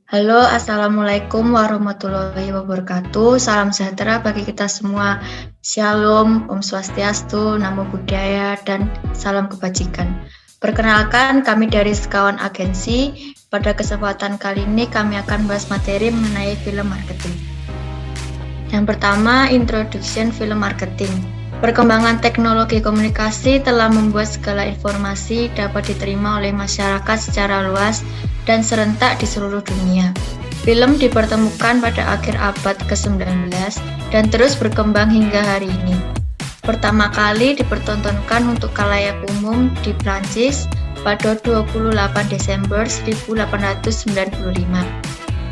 Halo, Assalamualaikum warahmatullahi wabarakatuh. Salam sejahtera bagi kita semua. Shalom, Om Swastiastu, Namo Buddhaya, dan salam kebajikan. Perkenalkan, kami dari Sekawan Agensi. Pada kesempatan kali ini kami akan bahas materi mengenai film marketing. Yang pertama, Introduction Film Marketing. Perkembangan teknologi komunikasi telah membuat segala informasi dapat diterima oleh masyarakat secara luas dan serentak di seluruh dunia. Film dipertemukan pada akhir abad ke-19 dan terus berkembang hingga hari ini. Pertama kali dipertontonkan untuk khalayak umum di Prancis pada 28 Desember 1895.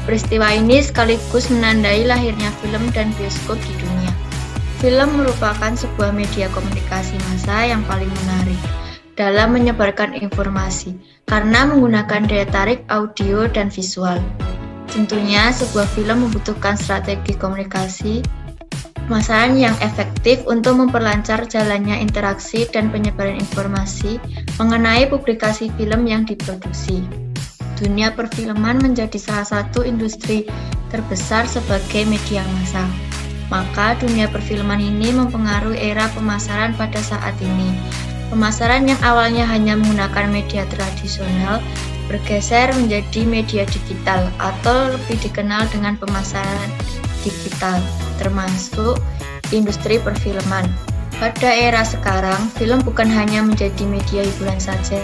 Peristiwa ini sekaligus menandai lahirnya film dan bioskop di dunia. Film merupakan sebuah media komunikasi massa yang paling menarik dalam menyebarkan informasi karena menggunakan daya tarik audio dan visual. Tentunya sebuah film membutuhkan strategi komunikasi pemasaran yang efektif untuk memperlancar jalannya interaksi dan penyebaran informasi mengenai publikasi film yang diproduksi. Dunia perfilman menjadi salah satu industri terbesar sebagai media massa. Maka dunia perfilman ini mempengaruhi era pemasaran pada saat ini. Pemasaran yang awalnya hanya menggunakan media tradisional bergeser menjadi media digital atau lebih dikenal dengan pemasaran digital, termasuk industri perfilman. Pada era sekarang, film bukan hanya menjadi media hiburan saja,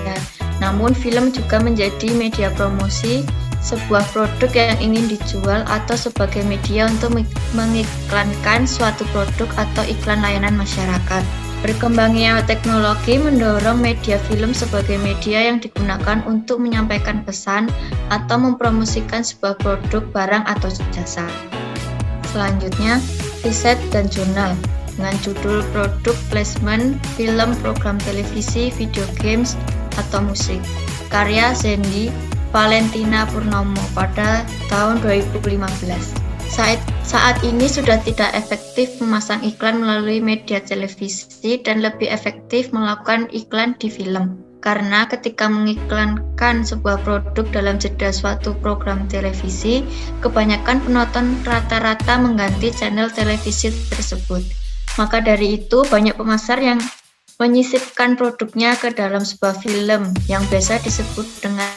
namun film juga menjadi media promosi sebuah produk yang ingin dijual atau sebagai media untuk mengiklankan suatu produk atau iklan layanan masyarakat. Berkembangnya teknologi mendorong media film sebagai media yang digunakan untuk menyampaikan pesan atau mempromosikan sebuah produk, barang, atau jasa. Selanjutnya, riset dan jurnal dengan judul Product Placement, Film, Program Televisi, Video Games, atau Musik. Karya Zendi Valentina Purnomo pada tahun 2015. Saat ini sudah tidak efektif memasang iklan melalui media televisi dan lebih efektif melakukan iklan di film. Karena ketika mengiklankan sebuah produk dalam jeda suatu program televisi, kebanyakan penonton rata-rata mengganti channel televisi tersebut. Maka dari itu, banyak pemasar yang menyisipkan produknya ke dalam sebuah film yang biasa disebut dengan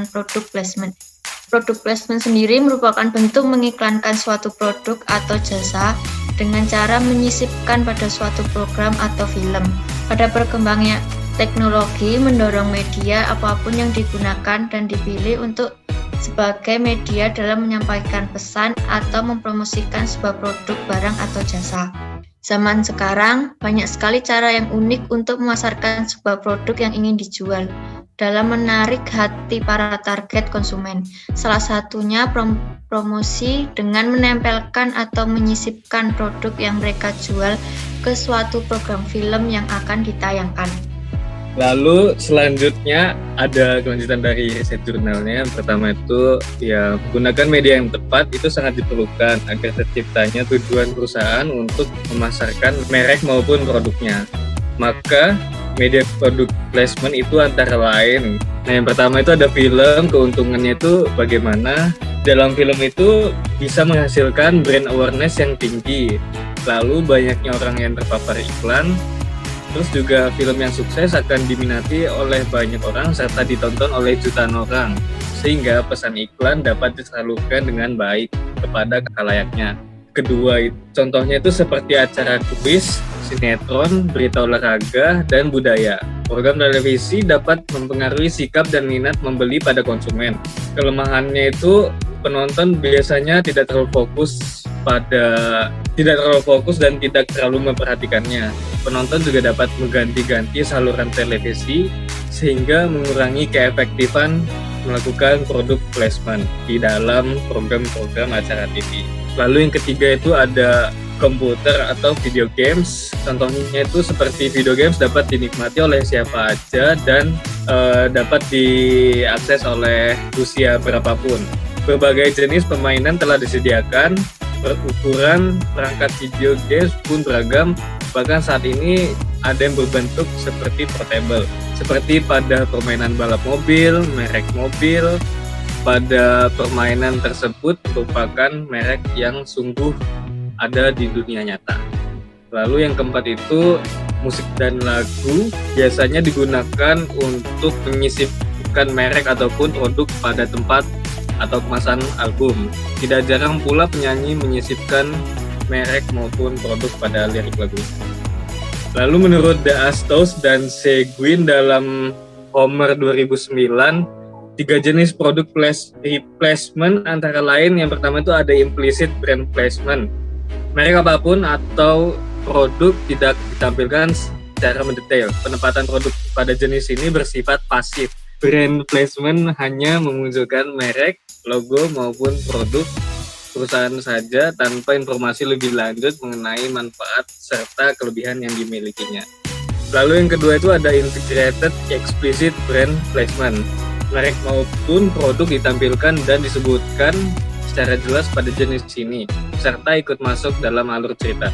product placement. Product placement sendiri merupakan bentuk mengiklankan suatu produk atau jasa dengan cara menyisipkan pada suatu program atau film. Pada perkembangannya teknologi mendorong media apapun yang digunakan dan dipilih untuk sebagai media dalam menyampaikan pesan atau mempromosikan sebuah produk, barang, atau jasa. Zaman sekarang, banyak sekali cara yang unik untuk memasarkan sebuah produk yang ingin dijual dalam menarik hati para target konsumen. Salah satunya promosi dengan menempelkan atau menyisipkan produk yang mereka jual ke suatu program film yang akan ditayangkan. Lalu selanjutnya ada kelanjutan dari riset jurnalnya. Yang pertama itu ya menggunakan media yang tepat itu sangat diperlukan agar terciptanya tujuan perusahaan untuk memasarkan merek maupun produknya. Maka media product placement itu antara lain. Nah, yang pertama itu ada film. Keuntungannya itu bagaimana dalam film itu bisa menghasilkan brand awareness yang tinggi. Lalu banyaknya orang yang terpapar iklan. Terus juga film yang sukses akan diminati oleh banyak orang serta ditonton oleh jutaan orang, sehingga pesan iklan dapat disalurkan dengan baik kepada khalayaknya. Kedua, contohnya itu seperti acara kuis, sinetron, berita olahraga, dan budaya. Program televisi dapat mempengaruhi sikap dan minat membeli pada konsumen. Kelemahannya itu penonton biasanya tidak terlalu fokus dan tidak terlalu memperhatikannya. Penonton juga dapat mengganti-ganti saluran televisi sehingga mengurangi keefektifan melakukan product placement di dalam program-program acara TV. Lalu yang ketiga itu ada komputer atau video games. Contohnya itu seperti video games dapat dinikmati oleh siapa aja dan dapat diakses oleh usia berapapun. Berbagai jenis permainan telah disediakan, ukuran perangkat video games pun beragam, bahkan saat ini ada yang berbentuk seperti portable, seperti pada permainan balap mobil, merek mobil, pada permainan tersebut merupakan merek yang sungguh ada di dunia nyata. Lalu yang keempat itu musik dan lagu biasanya digunakan untuk menyisipkan merek ataupun produk pada tempat atau kemasan album. Tidak jarang pula penyanyi menyisipkan merek maupun produk pada lirik lagu. Lalu menurut The Astos dan Seguin dalam Homer 2009, 3 jenis produk replacement antara lain yang pertama itu ada implicit brand placement. Merek apapun atau produk tidak ditampilkan secara mendetail. Penempatan produk pada jenis ini bersifat pasif. Brand placement hanya memunculkan merek, logo maupun produk perusahaan saja tanpa informasi lebih lanjut mengenai manfaat serta kelebihan yang dimilikinya. Lalu yang kedua itu ada integrated explicit brand placement. Merek maupun produk ditampilkan dan disebutkan secara jelas pada jenis ini, serta ikut masuk dalam alur cerita.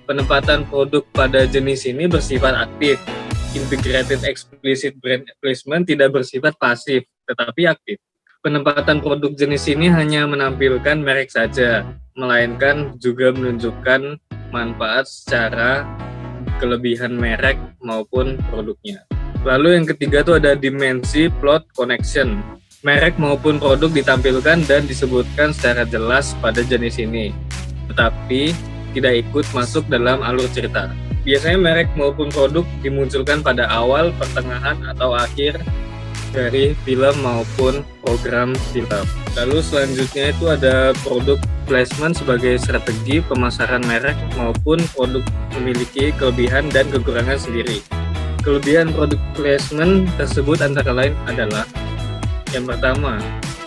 Penempatan produk pada jenis ini bersifat aktif. Integrated explicit brand placement tidak bersifat pasif, tetapi aktif. Penempatan produk jenis ini hanya menampilkan merek saja, melainkan juga menunjukkan manfaat secara kelebihan merek maupun produknya. Lalu yang ketiga itu ada dimensi plot connection. Merek maupun produk ditampilkan dan disebutkan secara jelas pada jenis ini, tetapi tidak ikut masuk dalam alur cerita. Biasanya merek maupun produk dimunculkan pada awal, pertengahan, atau akhir dari film maupun program film. Lalu selanjutnya itu ada produk placement sebagai strategi pemasaran merek maupun produk memiliki kelebihan dan kekurangan sendiri. Kelebihan produk placement tersebut antara lain adalah yang pertama,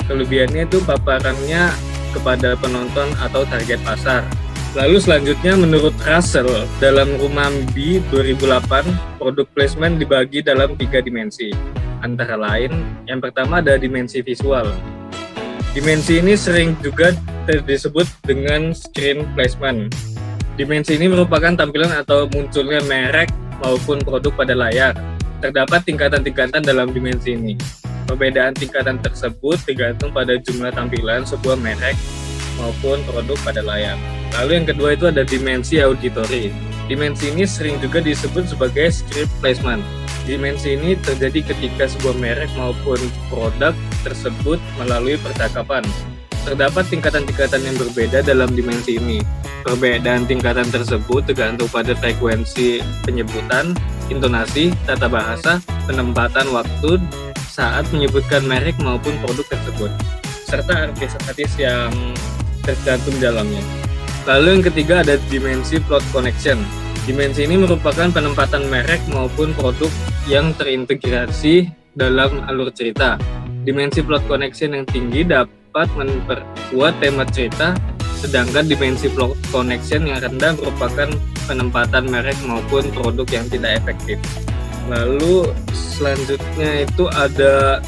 kelebihannya itu paparannya kepada penonton atau target pasar. Lalu selanjutnya menurut Russell dalam Rumambi 2008, produk placement dibagi dalam 3 dimensi. Antara lain, yang pertama ada dimensi visual. Dimensi ini sering juga disebut dengan screen placement. Dimensi ini merupakan tampilan atau munculnya merek maupun produk pada layar. Terdapat tingkatan-tingkatan dalam dimensi ini. Perbedaan tingkatan tersebut tergantung pada jumlah tampilan sebuah merek maupun produk pada layar. Lalu yang kedua itu ada dimensi auditory. Dimensi ini sering juga disebut sebagai script placement. Dimensi ini terjadi ketika sebuah merek maupun produk tersebut melalui percakapan. Terdapat tingkatan-tingkatan yang berbeda dalam dimensi ini. Perbedaan tingkatan tersebut tergantung pada frekuensi penyebutan, intonasi, tata bahasa, penempatan waktu saat menyebutkan merek maupun produk tersebut, serta artis-artis yang tercantum dalamnya. Lalu yang ketiga ada dimensi plot connection. Dimensi ini merupakan penempatan merek maupun produk yang terintegrasi dalam alur cerita. Dimensi plot connection yang tinggi dapat memperkuat tema cerita, sedangkan dimensi plot connection yang rendah merupakan penempatan merek maupun produk yang tidak efektif. Lalu selanjutnya itu ada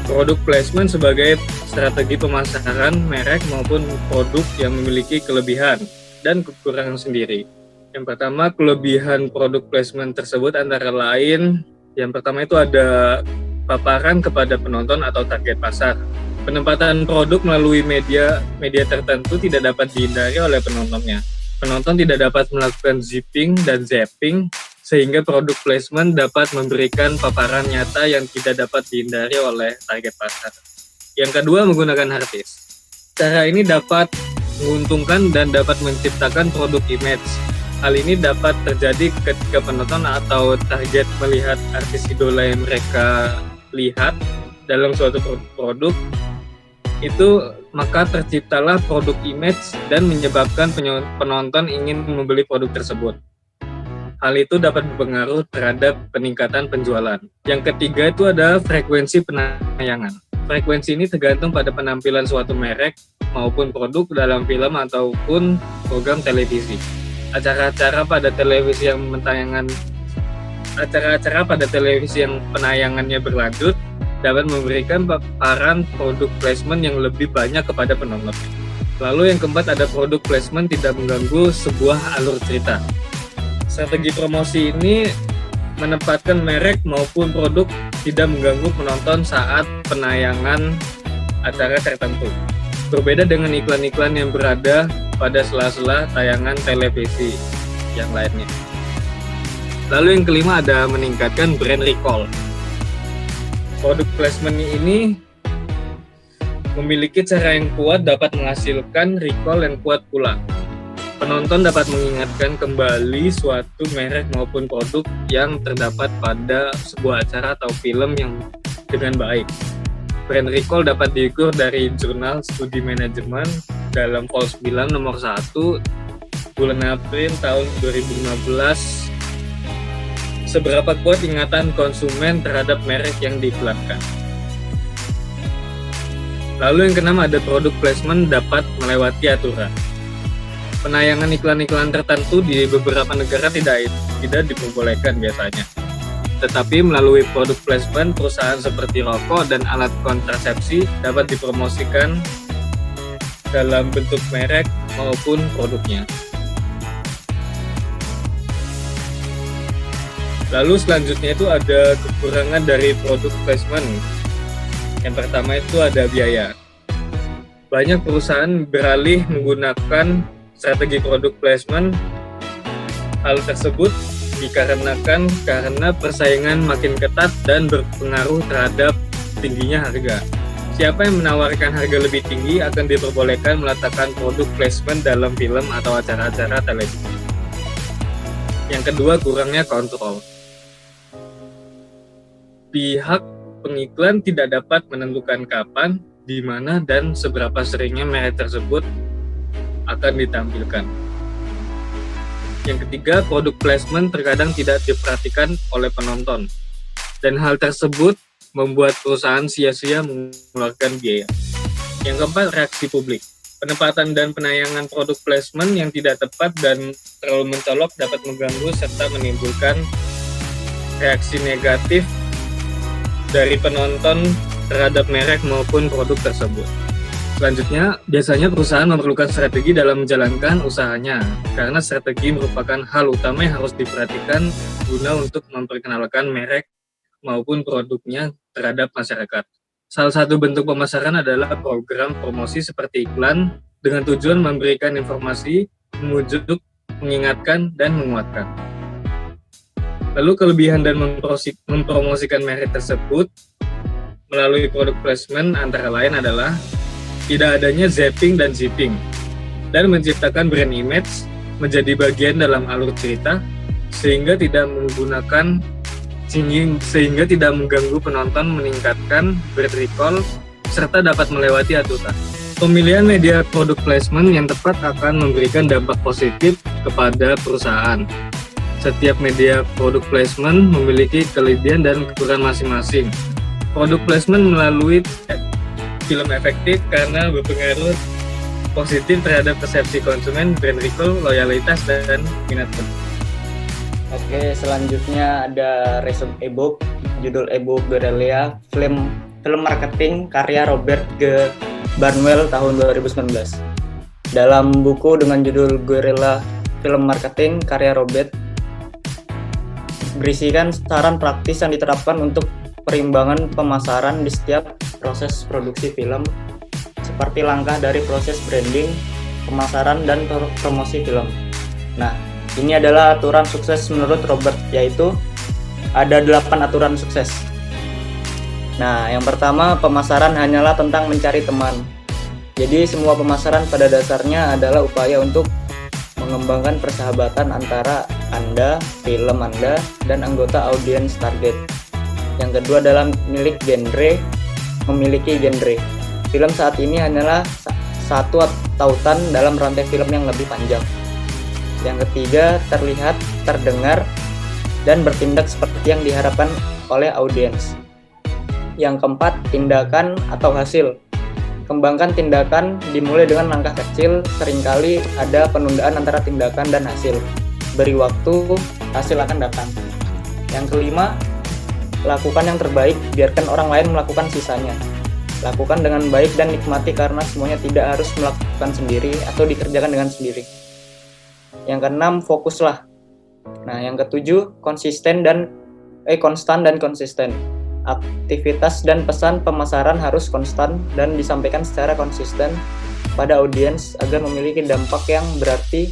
produk placement sebagai strategi pemasaran merek maupun produk yang memiliki kelebihan dan kekurangan sendiri. Yang pertama, kelebihan produk placement tersebut antara lain, yang pertama itu ada paparan kepada penonton atau target pasar. Penempatan produk melalui media tertentu tidak dapat dihindari oleh penontonnya. Penonton tidak dapat melakukan zipping dan zapping, sehingga produk placement dapat memberikan paparan nyata yang tidak dapat dihindari oleh target pasar. Yang kedua, menggunakan artis. Cara ini dapat menguntungkan dan dapat menciptakan produk image. Hal ini dapat terjadi ketika penonton atau target melihat artis idola yang mereka lihat dalam suatu produk, itu maka terciptalah produk image dan menyebabkan penonton ingin membeli produk tersebut. Hal itu dapat berpengaruh terhadap peningkatan penjualan. Yang ketiga itu ada frekuensi penayangan. Frekuensi ini tergantung pada penampilan suatu merek maupun produk dalam film ataupun program televisi. Acara-acara pada televisi yang penayangannya berlanjut dapat memberikan paparan produk placement yang lebih banyak kepada penonton. Lalu yang keempat ada produk placement tidak mengganggu sebuah alur cerita. Strategi promosi ini menempatkan merek maupun produk tidak mengganggu penonton saat penayangan acara tertentu. Berbeda dengan iklan-iklan yang berada pada sela-sela tayangan televisi yang lainnya. Lalu yang kelima ada meningkatkan brand recall. Produk placement ini memiliki cara yang kuat dapat menghasilkan recall yang kuat pula. Penonton dapat mengingatkan kembali suatu merek maupun produk yang terdapat pada sebuah acara atau film yang dengan baik. Brand recall dapat diukur dari jurnal studi manajemen dalam Vol 9 nomor 1 bulan April tahun 2015. Seberapa kuat ingatan konsumen terhadap merek yang diiklankan. Lalu yang keenam ada produk placement dapat melewati aturan. Penayangan iklan-iklan tertentu di beberapa negara tidak diperbolehkan biasanya. Tetapi melalui produk placement, perusahaan seperti rokok dan alat kontrasepsi dapat dipromosikan dalam bentuk merek maupun produknya. Lalu selanjutnya itu ada kekurangan dari produk placement. Yang pertama itu ada biaya. Banyak perusahaan beralih menggunakan strategi produk placement. Hal tersebut dikarenakan karena persaingan makin ketat dan berpengaruh terhadap tingginya harga. Siapa yang menawarkan harga lebih tinggi akan diperbolehkan meletakkan produk placement dalam film atau acara-acara televisi. Yang kedua, kurangnya kontrol. Pihak pengiklan tidak dapat menentukan kapan, di mana, dan seberapa seringnya merek tersebut akan ditampilkan. Yang ketiga, produk placement terkadang tidak diperhatikan oleh penonton, dan hal tersebut membuat perusahaan sia-sia mengeluarkan biaya. Yang keempat, reaksi publik. Penempatan dan penayangan produk placement yang tidak tepat dan terlalu mencolok dapat mengganggu serta menimbulkan reaksi negatif dari penonton terhadap merek maupun produk tersebut. Selanjutnya, biasanya perusahaan memerlukan strategi dalam menjalankan usahanya, karena strategi merupakan hal utama yang harus diperhatikan guna untuk memperkenalkan merek maupun produknya terhadap masyarakat. Salah satu bentuk pemasaran adalah program promosi seperti iklan dengan tujuan memberikan informasi, membujuk, mengingatkan, dan menguatkan. Lalu kelebihan dan mempromosikan merek tersebut melalui produk placement antara lain adalah tidak adanya zapping dan zipping, dan menciptakan brand image menjadi bagian dalam alur cerita sehingga tidak mengganggu penonton, meningkatkan brand recall serta dapat melewati aturan. Pemilihan media produk placement yang tepat akan memberikan dampak positif kepada perusahaan. Setiap media produk placement memiliki kelebihan dan kekurangan masing-masing. Produk placement melalui film efektif karena berpengaruh positif terhadap persepsi konsumen, brand recall, loyalitas, dan minat penonton. Oke, selanjutnya ada resume e-book, judul e-book Guerrilla, film marketing karya Robert G. Barnwell tahun 2019. Dalam buku dengan judul Guerrilla, film marketing karya Robert, berisikan saran praktis yang diterapkan untuk perimbangan pemasaran di setiap proses produksi film, seperti langkah dari proses branding, pemasaran, dan promosi film. Nah, ini adalah aturan sukses menurut Robert, yaitu ada 8 aturan sukses. Nah, yang pertama, pemasaran hanyalah tentang mencari teman. Jadi, semua pemasaran pada dasarnya adalah upaya untuk mengembangkan persahabatan antara Anda, film Anda, dan anggota audiens target. Yang kedua adalah memiliki genre. Film saat ini hanyalah satu tautan dalam rantai film yang lebih panjang. Yang ketiga, terlihat, terdengar, dan bertindak seperti yang diharapkan oleh audiens. Yang keempat, tindakan atau hasil. Kembangkan tindakan dimulai dengan langkah kecil, seringkali ada penundaan antara tindakan dan hasil. Beri waktu, hasil akan datang. Yang kelima, lakukan yang terbaik, biarkan orang lain melakukan sisanya. Lakukan dengan baik dan nikmati karena semuanya tidak harus melakukan sendiri atau dikerjakan dengan sendiri. Yang keenam, fokuslah. Nah, yang ketujuh, konstan dan konsisten. aktivitas dan pesan pemasaran harus konstan dan disampaikan secara konsisten pada audiens agar memiliki dampak yang berarti.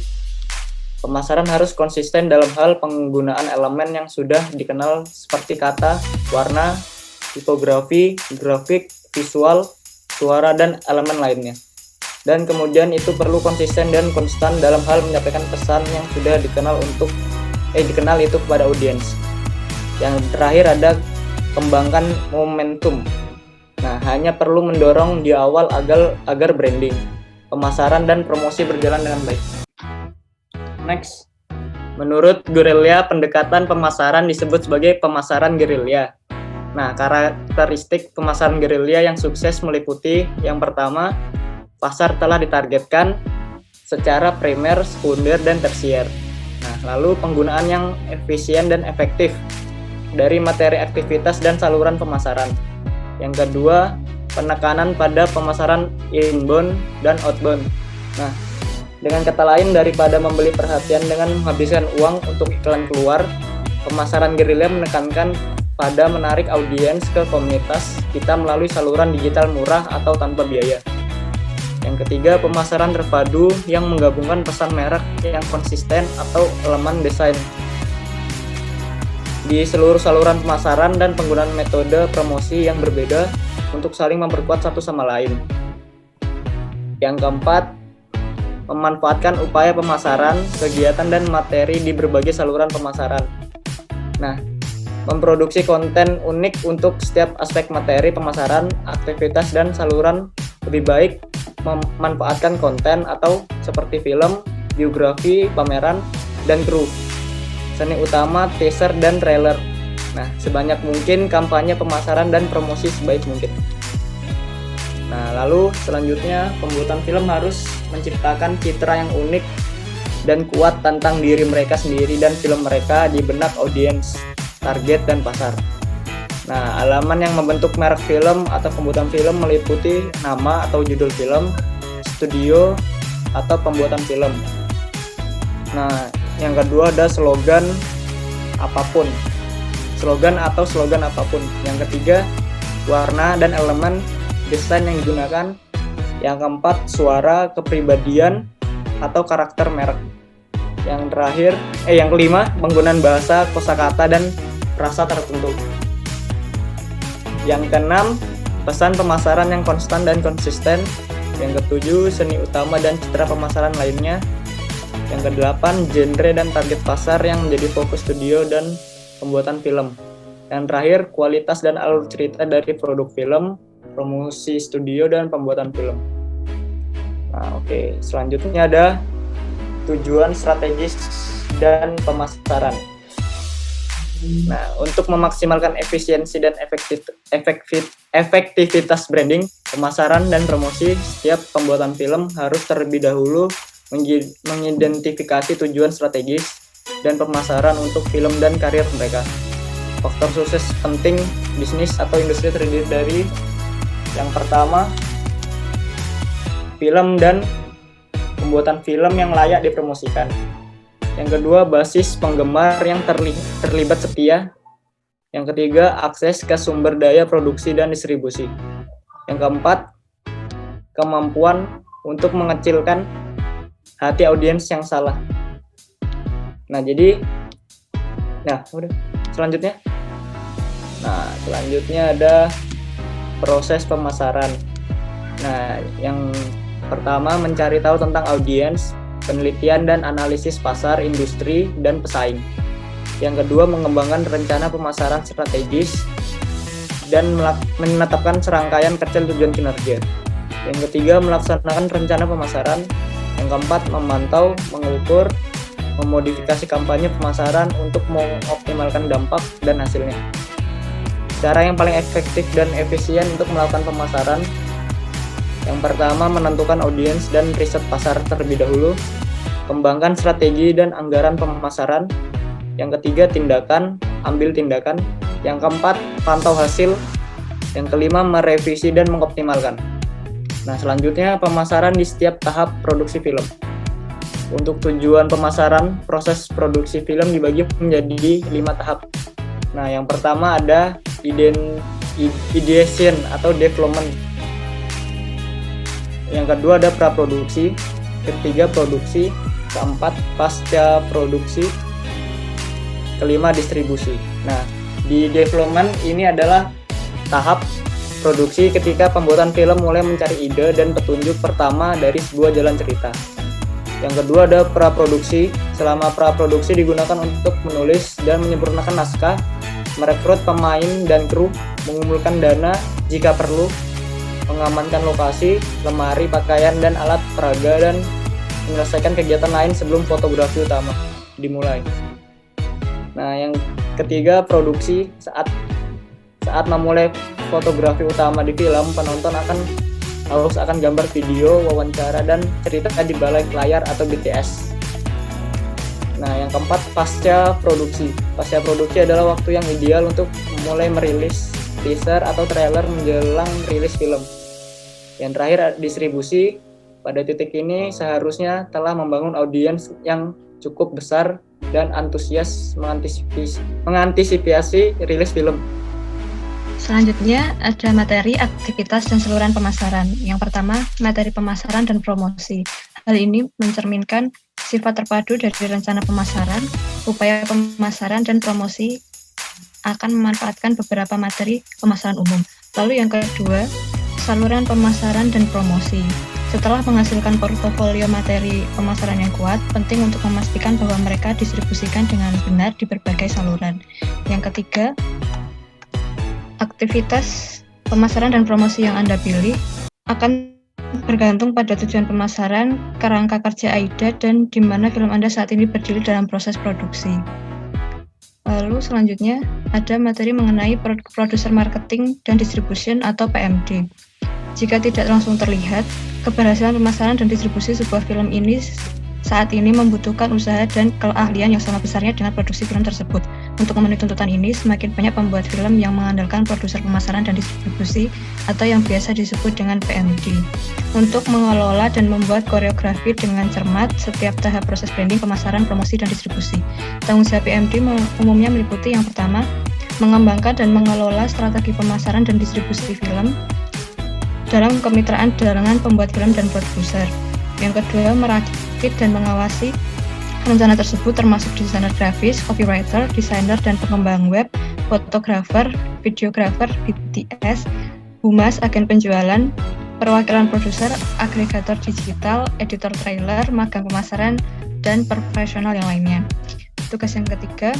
Pemasaran harus konsisten dalam hal penggunaan elemen yang sudah dikenal seperti kata, warna, tipografi, grafik, visual, suara, dan elemen lainnya. Dan kemudian itu perlu konsisten dan konstan dalam hal menyampaikan pesan yang sudah dikenal itu kepada audiens. Yang terakhir ada kembangkan momentum. Nah, hanya perlu mendorong di awal agar branding, pemasaran, dan promosi berjalan dengan baik. Next, menurut Guerrilla, pendekatan pemasaran disebut sebagai pemasaran gerilya. Nah, karakteristik pemasaran gerilya yang sukses meliputi yang pertama, pasar telah ditargetkan secara primer, sekunder, dan tersier. Nah, lalu penggunaan yang efisien dan efektif dari materi aktivitas dan saluran pemasaran. Yang kedua, penekanan pada pemasaran inbound dan outbound. Nah, dengan kata lain, daripada membeli perhatian dengan menghabiskan uang untuk iklan keluar, pemasaran gerilya menekankan pada menarik audiens ke komunitas kita melalui saluran digital murah atau tanpa biaya. Yang ketiga, pemasaran terpadu yang menggabungkan pesan merek yang konsisten atau elemen desain di seluruh saluran pemasaran dan penggunaan metode promosi yang berbeda untuk saling memperkuat satu sama lain. Yang keempat, memanfaatkan upaya pemasaran, kegiatan, dan materi di berbagai saluran pemasaran. Nah, memproduksi konten unik untuk setiap aspek materi pemasaran, aktivitas, dan saluran. Lebih baik memanfaatkan konten atau seperti film, biografi, pameran, dan kru, seni utama, teaser, dan trailer. Nah, sebanyak mungkin kampanye pemasaran dan promosi sebaik mungkin. Nah, lalu selanjutnya pembuatan film harus menciptakan citra yang unik dan kuat tentang diri mereka sendiri dan film mereka di benak audiens, target, dan pasar. Nah, halaman yang membentuk merek film atau pembuatan film meliputi nama atau judul film, studio, atau pembuatan film. Nah, yang kedua ada slogan apapun. Slogan atau slogan apapun. Yang ketiga, warna dan elemen desain yang digunakan. Yang keempat, suara, kepribadian, atau karakter merek. Yang kelima, penggunaan bahasa, kosakata, dan rasa tertentu. Yang keenam, pesan pemasaran yang konstan dan konsisten. Yang ketujuh, seni utama dan citra pemasaran lainnya. Yang kedelapan, genre dan target pasar yang menjadi fokus studio dan pembuatan film. Yang terakhir, kualitas dan alur cerita dari produk film, promosi studio, dan pembuatan film. Nah, oke. Selanjutnya ada tujuan strategis dan pemasaran. Nah, untuk memaksimalkan efisiensi dan efektivitas branding, pemasaran, dan promosi, setiap pembuatan film harus terlebih dahulu mengidentifikasi tujuan strategis dan pemasaran untuk film dan karir mereka. Faktor sukses penting bisnis atau industri terdiri dari yang pertama, film dan pembuatan film yang layak dipromosikan. Yang kedua, basis penggemar yang terlibat setia. Yang ketiga, akses ke sumber daya produksi dan distribusi. Yang keempat, kemampuan untuk mengecilkan hati audiens yang salah. Selanjutnya ada proses pemasaran. Nah, yang pertama mencari tahu tentang audiens, penelitian dan analisis pasar, industri, dan pesaing. Yang kedua, mengembangkan rencana pemasaran strategis dan menetapkan serangkaian kecil tujuan kinerja. Yang ketiga, melaksanakan rencana pemasaran. Yang keempat, memantau, mengukur, memodifikasi kampanye pemasaran untuk mengoptimalkan dampak dan hasilnya. Cara yang paling efektif dan efisien untuk melakukan pemasaran. Yang pertama, menentukan audiens dan riset pasar terlebih dahulu. Kembangkan strategi dan anggaran pemasaran. Yang ketiga, ambil tindakan. Yang keempat, pantau hasil. Yang kelima, merevisi dan mengoptimalkan. Nah, selanjutnya pemasaran di setiap tahap produksi film. Untuk tujuan pemasaran, proses produksi film dibagi menjadi 5 tahap. Nah, yang pertama ada ideation atau development. Yang kedua ada praproduksi, ketiga produksi, keempat pasca produksi, kelima distribusi. Nah, di development ini adalah tahap produksi ketika pembuatan film mulai mencari ide dan petunjuk pertama dari sebuah jalan cerita. Yang kedua ada praproduksi. Selama praproduksi digunakan untuk menulis dan menyempurnakan naskah, merekrut pemain dan kru, mengumpulkan dana jika perlu, mengamankan lokasi, lemari, pakaian, dan alat peraga, dan menyelesaikan kegiatan lain sebelum fotografi utama dimulai. Nah, yang ketiga produksi. Saat memulai fotografi utama di film, penonton akan gambar video, wawancara, dan cerita di balik layar atau BTS. Nah, yang keempat pasca produksi. Pasca produksi adalah waktu yang ideal untuk mulai merilis teaser atau trailer menjelang rilis film. Yang terakhir distribusi. Pada titik ini seharusnya telah membangun audiens yang cukup besar dan antusias mengantisipasi rilis film. Selanjutnya ada materi, aktivitas, dan saluran pemasaran. Yang pertama, materi pemasaran dan promosi. Hal ini mencerminkan sifat terpadu dari rencana pemasaran, upaya pemasaran, dan promosi akan memanfaatkan beberapa materi pemasaran umum. Lalu yang kedua, saluran pemasaran dan promosi. Setelah menghasilkan portofolio materi pemasaran yang kuat, penting untuk memastikan bahwa mereka distribusikan dengan benar di berbagai saluran. Yang ketiga, aktivitas pemasaran dan promosi yang Anda pilih akan bergantung pada tujuan pemasaran, kerangka kerja AIDA, dan di mana film Anda saat ini berdiri dalam proses produksi. Lalu selanjutnya ada materi mengenai produser marketing dan distribution atau PMD. Jika tidak langsung terlihat, keberhasilan pemasaran dan distribusi sebuah film ini saat ini membutuhkan usaha dan keahlian yang sama besarnya dengan produksi film tersebut. Untuk memenuhi tuntutan ini, semakin banyak pembuat film yang mengandalkan produser pemasaran dan distribusi atau yang biasa disebut dengan PMD. Untuk mengelola dan membuat koreografi dengan cermat setiap tahap proses branding, pemasaran, promosi, dan distribusi. Tanggung jawab PMD umumnya meliputi yang pertama, mengembangkan dan mengelola strategi pemasaran dan distribusi film dalam kemitraan dengan pembuat film dan produser. Yang kedua, merakit dan mengawasi rencana tersebut termasuk desainer grafis, copywriter, desainer dan pengembang web, fotografer, videografer, BTS, humas, agen penjualan, perwakilan produser, agregator digital, editor trailer, magang pemasaran, dan profesional yang lainnya. Tugas yang ketiga,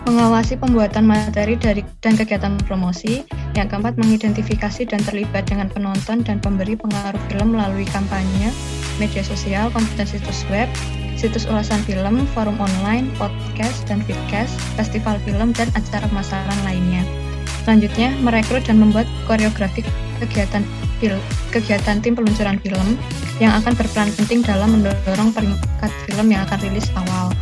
mengawasi pembuatan materi dan kegiatan promosi. Yang keempat, mengidentifikasi dan terlibat dengan penonton dan pemberi pengaruh film melalui kampanye, media sosial, konten situs web, situs ulasan film, forum online, podcast dan vidcast, festival film, dan acara pemasaran lainnya. Selanjutnya, merekrut dan membuat koreografi kegiatan tim peluncuran film yang akan berperan penting dalam mendorong peringkat film yang akan rilis awal.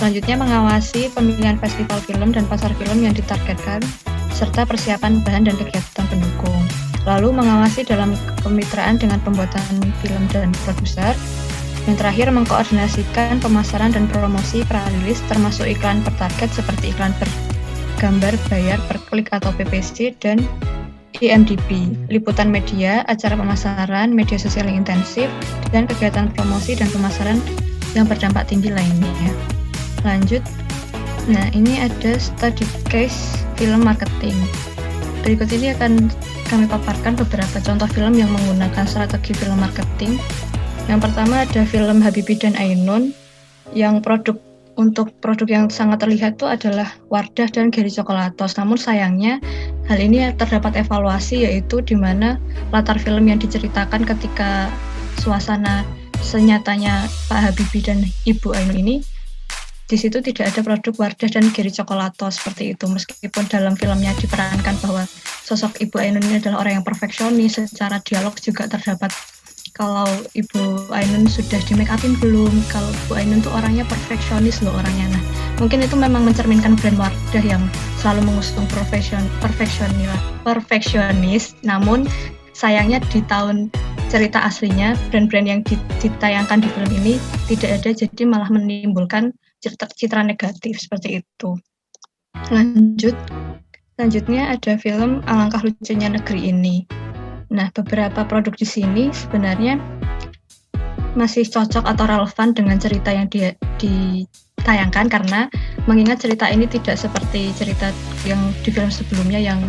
Selanjutnya, mengawasi pemilihan festival film dan pasar film yang ditargetkan, serta persiapan bahan dan kegiatan pendukung. Lalu, mengawasi dalam kemitraan dengan pembuatan film dan produser. Yang terakhir, mengkoordinasikan pemasaran dan promosi pra-rilis termasuk iklan per target seperti iklan bergambar bayar per klik atau PPC dan IMDb, liputan media, acara pemasaran, media sosial yang intensif, dan kegiatan promosi dan pemasaran yang berdampak tinggi lainnya. Lanjut, nah ini ada study case film marketing. Berikut ini akan kami paparkan beberapa contoh film yang menggunakan strategi film marketing. Yang pertama ada film Habibie dan Ainun, yang untuk produk yang sangat terlihat itu adalah Wardah dan Geri Coklatos. Namun sayangnya hal ini terdapat evaluasi, yaitu di mana latar film yang diceritakan ketika suasana senyatanya Pak Habibie dan Ibu Ainun ini, di situ tidak ada produk Wardah dan Geri Coklatos seperti itu. Meskipun dalam filmnya diperankan bahwa sosok Ibu Ainun ini adalah orang yang perfeksionis, secara dialog juga terdapat kalau Ibu Ainun sudah di make upin belum, kalau Ibu Ainun tuh orangnya perfeksionis loh orangnya. Nah, mungkin itu memang mencerminkan brand Wardah yang selalu mengusung perfeksionis. Namun sayangnya di tahun cerita aslinya, brand-brand yang ditayangkan di film ini tidak ada, jadi malah menimbulkan citra negatif seperti itu. Lanjut, Selanjutnya ada film Alangkah Lucunya Negeri Ini. Nah, beberapa produk di sini sebenarnya masih cocok atau relevan dengan cerita yang ditayangkan karena mengingat cerita ini tidak seperti cerita yang di film sebelumnya yang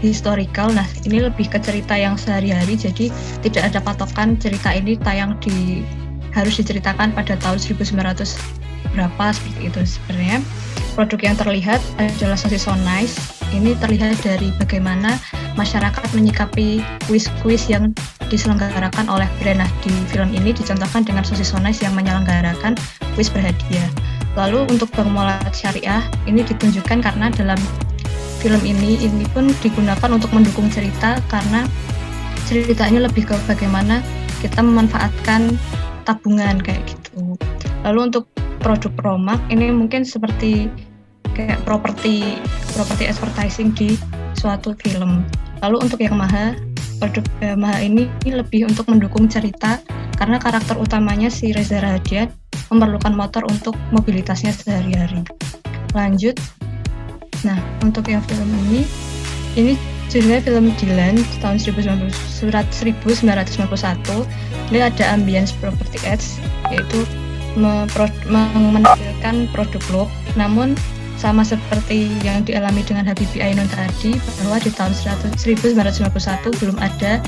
historical. Nah, ini lebih ke cerita yang sehari-hari, jadi tidak ada patokan cerita ini harus diceritakan pada tahun 1900 berapa seperti itu. Sebenarnya produk yang terlihat adalah Sosis So Nice. Ini terlihat dari bagaimana masyarakat menyikapi kuis-kuis yang diselenggarakan oleh brand. Nah, di film ini dicontohkan dengan Sosis So Nice yang menyelenggarakan kuis berhadiah. Lalu untuk Bank Muamalat Syariah ini ditunjukkan karena dalam film ini pun digunakan untuk mendukung cerita karena ceritanya lebih ke bagaimana kita memanfaatkan tabungan kayak gitu. Lalu untuk produk Promak ini mungkin seperti kayak properti advertising di suatu film. Lalu untuk Yamaha, produk Yamaha ini lebih untuk mendukung cerita karena karakter utamanya si Reza Rahadian memerlukan motor untuk mobilitasnya sehari-hari. Lanjut, nah untuk yang film ini judulnya film Dylan tahun 1991. Ini ada ambience property ads, yaitu menampilkan produk look, namun sama seperti yang dialami dengan Habibie Ainun tadi, bahwa di tahun 1991 belum ada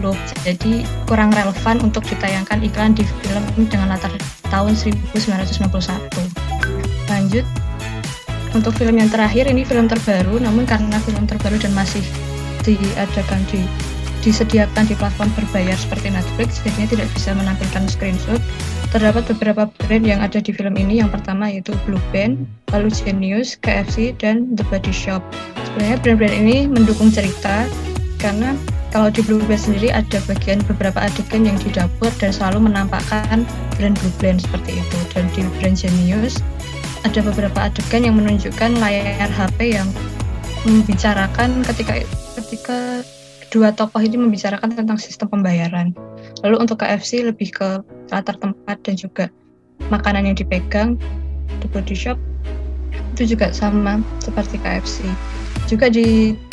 look, jadi kurang relevan untuk ditayangkan iklan di film dengan latar tahun 1991. Lanjut, untuk film yang terakhir ini film terbaru, namun karena film terbaru dan masih disediakan di platform berbayar seperti Netflix, jadinya tidak bisa menampilkan screenshot. Terdapat beberapa brand yang ada di film ini. Yang pertama yaitu Blue Band, lalu Genius, KFC, dan The Body Shop. Sebenarnya brand-brand ini mendukung cerita karena kalau di Blue Band sendiri ada beberapa adegan yang di dapur dan selalu menampakkan brand Blue Band seperti itu. Dan di brand Genius ada beberapa adegan yang menunjukkan layar HP yang membicarakan ketika kedua tokoh ini membicarakan tentang sistem pembayaran. Lalu untuk KFC lebih ke latar tempat dan juga makanan yang dipegang. The Body Shop itu juga sama seperti KFC. Juga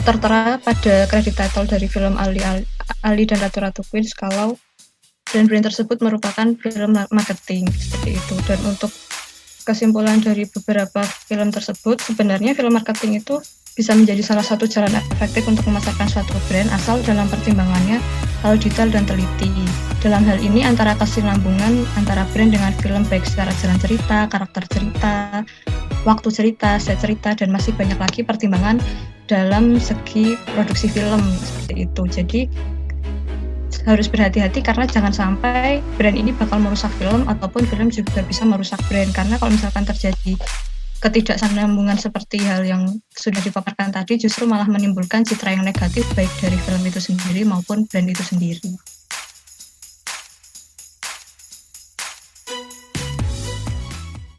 tertera pada kredit title dari film Ali dan Ratu-Ratu Queens kalau brand-brand tersebut merupakan film marketing seperti itu. Dan untuk kesimpulan dari beberapa film tersebut, sebenarnya film marketing itu bisa menjadi salah satu jalan efektif untuk memasarkan suatu brand asal dalam pertimbangannya selalu detail dan teliti. Dalam hal ini antara kesinambungan antara brand dengan film baik secara jalan cerita, karakter cerita, waktu cerita, set cerita, dan masih banyak lagi pertimbangan dalam segi produksi film seperti itu. Jadi harus berhati-hati karena jangan sampai brand ini bakal merusak film ataupun film juga bisa merusak brand, karena kalau misalkan terjadi ketidaksambungan seperti hal yang sudah dipaparkan tadi justru malah menimbulkan citra yang negatif baik dari film itu sendiri maupun brand itu sendiri.